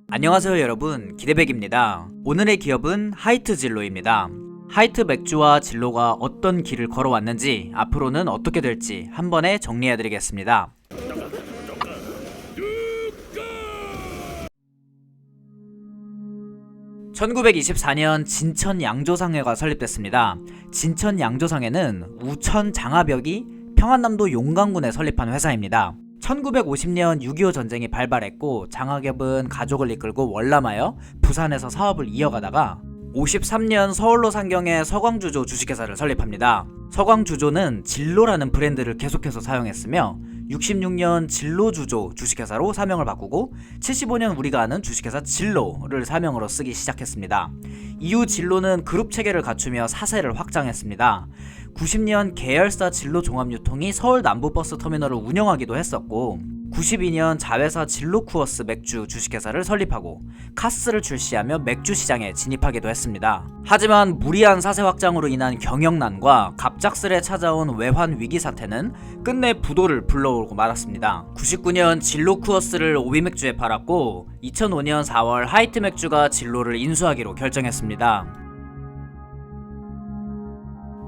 안녕하세요 여러분, 기대백입니다. 오늘의 기업은 하이트 진로입니다. 하이트 맥주와 진로가 어떤 길을 걸어왔는지 앞으로는 어떻게 될지 한 번에 정리해드리겠습니다. (1924년) 진천 양조상회가 설립됐습니다. 진천 양조상회는 우천 장하벽이 평안남도 용강군에 설립한 회사입니다. 1950년 6.25 전쟁이 발발했고 장하ገብ은 가족을 이끌고 월남하여 부산에서 사업을 이어가다가 53년 서울로 상경해 서광주조 주식회사를 설립합니다. 서광주조는 진로라는 브랜드를 계속해서 사용했으며 66년 진로주조 주식회사로 사명을 바꾸고 75년 우리가 아는 주식회사 진로를 사명으로 쓰기 시작했습니다. 이후 진로는 그룹 체계를 갖추며 사세를 확장했습니다. 90년 계열사 진로 종합유통이 서울 남부버스 터미널을 운영하기도 했었고 92년 자회사 진로쿠어스 맥주 주식회사를 설립하고 카스를 출시하며 맥주 시장에 진입하기도 했습니다. 하지만 무리한 사세 확장으로 인한 경영난과 갑작스레 찾아온 외환 위기 사태는 끝내 부도를 불러오고 말았습니다. 99년 진로쿠어스를 오비맥주에 팔았고 2005년 4월 하이트 맥주가 진로를 인수하기로 결정했습니다.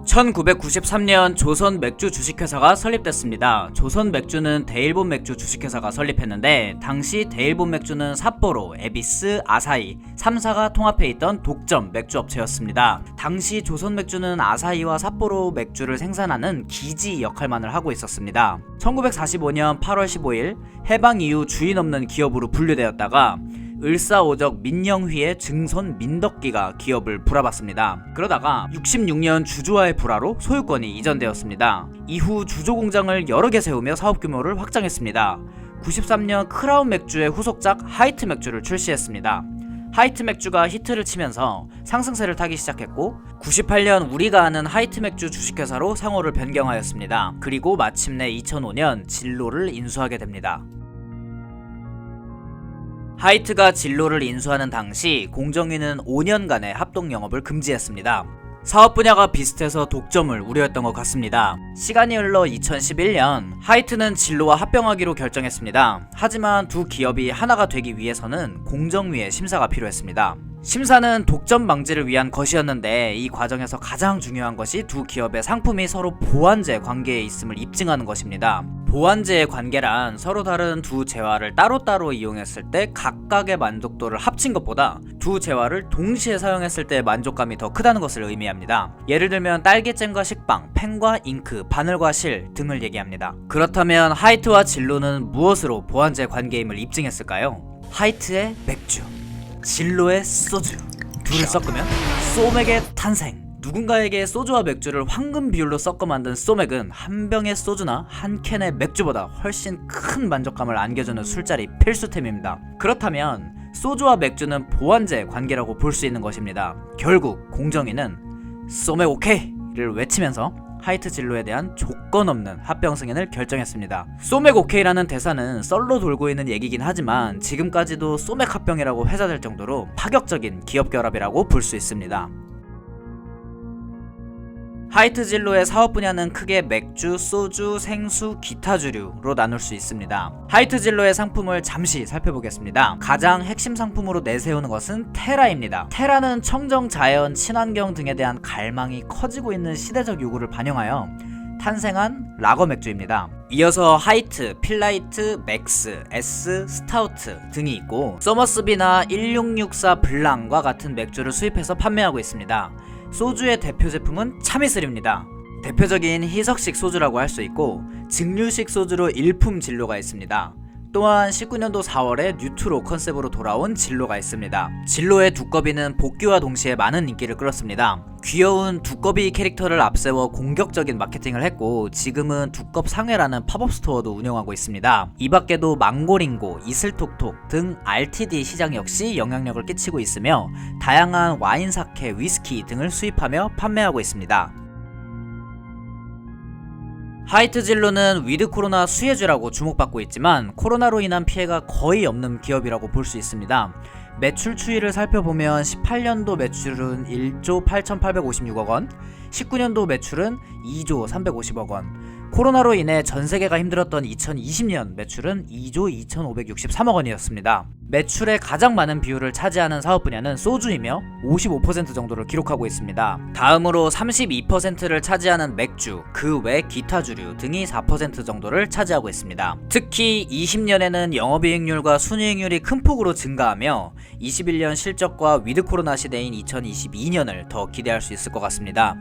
1993년 조선맥주 주식회사가 설립됐습니다. 조선맥주는 대일본 맥주 주식회사가 설립했는데 당시 대일본 맥주는 삿포로, 에비스, 아사히 3사가 통합해 있던 독점 맥주업체였습니다. 당시 조선맥주는 아사히와 삿포로 맥주를 생산하는 기지 역할만을 하고 있었습니다. 1945년 8월 15일 해방 이후 주인 없는 기업으로 분류되었다가 을사오적 민영휘의 증손 민덕기가 기업을 불화받습니다. 그러다가 66년 주주와의 불화로 소유권이 이전되었습니다. 이후 주조공장을 여러 개 세우며 사업 규모를 확장했습니다. 93년 크라운 맥주의 후속작 하이트 맥주를 출시했습니다. 하이트 맥주가 히트를 치면서 상승세를 타기 시작했고 98년 우리가 아는 하이트 맥주 주식회사로 상호를 변경하였습니다. 그리고 마침내 2005년 진로를 인수하게 됩니다. 하이트가 진로를 인수하는 당시 공정위는 5년간의 합동 영업을 금지했습니다. 사업 분야가 비슷해서 독점을 우려했던 것 같습니다. 시간이 흘러 2011년 하이트는 진로와 합병하기로 결정했습니다. 하지만 두 기업이 하나가 되기 위해서는 공정위의 심사가 필요했습니다. 심사는 독점 방지를 위한 것이었는데 이 과정에서 가장 중요한 것이 두 기업의 상품이 서로 보완제 관계에 있음을 입증하는 것입니다. 보완제의 관계란 서로 다른 두 재화를 따로따로 이용했을 때 각각의 만족도를 합친 것보다 두 재화를 동시에 사용했을 때의 만족감이 더 크다는 것을 의미합니다. 예를 들면 딸기잼과 식빵, 펜과 잉크, 바늘과 실 등을 얘기합니다. 그렇다면 하이트와 진로는 무엇으로 보완제 관계임을 입증했을까요? 하이트의 맥주, 진로의 소주, 둘을 섞으면 소맥의 탄생. 누군가에게 소주와 맥주를 황금 비율로 섞어 만든 소맥은 한 병의 소주나 한 캔의 맥주보다 훨씬 큰 만족감을 안겨주는 술자리 필수템입니다. 그렇다면 소주와 맥주는 보완제 관계라고 볼 수 있는 것입니다. 결국 공정위는 소맥 오케이를 외치면서 하이트 진로에 대한 조건 없는 합병 승인을 결정했습니다. 소맥 오케이라는 대사는 썰로 돌고 있는 얘기긴 하지만 지금까지도 소맥 합병이라고 회자될 정도로 파격적인 기업 결합이라고 볼 수 있습니다. 하이트 진로의 사업 분야는 크게 맥주, 소주, 생수, 기타 주류로 나눌 수 있습니다. 하이트 진로의 상품을 잠시 살펴보겠습니다. 가장 핵심 상품으로 내세우는 것은 테라입니다. 테라는 청정, 자연, 친환경 등에 대한 갈망이 커지고 있는 시대적 요구를 반영하여 탄생한 라거 맥주입니다. 이어서 하이트, 필라이트, 맥스, S, 스타우트 등이 있고 서머스비나 1664 블랑과 같은 맥주를 수입해서 판매하고 있습니다. 소주의 대표 제품은 참이슬입니다. 대표적인 희석식 소주라고 할 수 있고 증류식 소주로 일품 진로가 있습니다. 또한 19년도 4월에 뉴트로 컨셉으로 돌아온 진로가 있습니다. 진로의 두꺼비는 복귀와 동시에 많은 인기를 끌었습니다. 귀여운 두꺼비 캐릭터를 앞세워 공격적인 마케팅을 했고 지금은 두껍상회라는 팝업 스토어도 운영하고 있습니다. 이 밖에도 망고링고, 이슬톡톡 등 RTD 시장 역시 영향력을 끼치고 있으며 다양한 와인, 사케, 위스키 등을 수입하며 판매하고 있습니다. 하이트 진로는 위드 코로나 수혜주라고 주목받고 있지만 코로나로 인한 피해가 거의 없는 기업이라고 볼 수 있습니다. 매출 추이를 살펴보면 18년도 매출은 1조 8,856억 원, 19년도 매출은 2조 350억 원, 코로나로 인해 전 세계가 힘들었던 2020년 매출은 2조 2,563억 원이었습니다. 매출의 가장 많은 비율을 차지하는 사업 분야는 소주이며 55% 정도를 기록하고 있습니다. 다음으로 32%를 차지하는 맥주, 그 외 기타 주류 등이 4% 정도를 차지하고 있습니다. 특히 20년에는 영업이익률과 순이익률이 큰 폭으로 증가하며 21년 실적과 위드 코로나 시대인 2022년을 더 기대할 수 있을 것 같습니다.